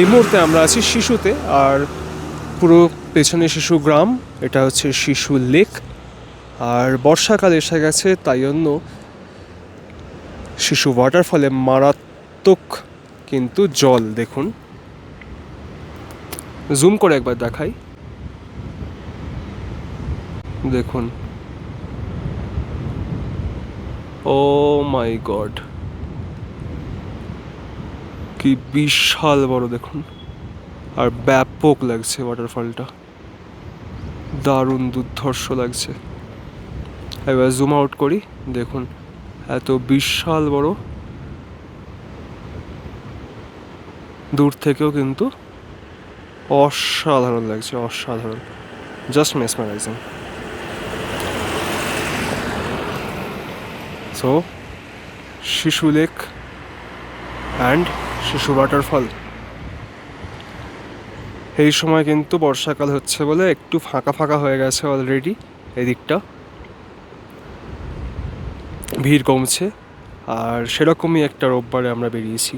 এই মুহূর্তে আমরা আছি শিশুতে, আর পুরো পেছনে শিশু গ্রাম, এটা হচ্ছে শিশু লেক। আর বর্ষাকাল এসে গেছে, তাই জন্য শিশু ওয়াটারফলে মারাত্মক কিন্তু জল। দেখুন, জুম করে একবার দেখাই, দেখুন, ও মাই গড, কি বিশাল বড় দেখুন, আর ব্যাপক লাগছে ওয়াটারফলটা, দারুণ দুর্ধর্ষ লাগছে। এবার জুম আউট করি, দেখুন এত বিশাল বড়, দূর থেকেও কিন্তু অসাধারণ লাগছে, অসাধারণ, জাস্ট মেসমারাইজিং। সো শিশু লেক অ্যান্ড শিশু ওয়াটারফল। এই সময় কিন্তু বর্ষাকাল হচ্ছে বলে একটু ফাঁকা ফাঁকা হয়ে গেছে অলরেডি, এদিকটা ভিড় কমছে। আর সেরকমই একটা রোববারে আমরা বেরিয়েছি।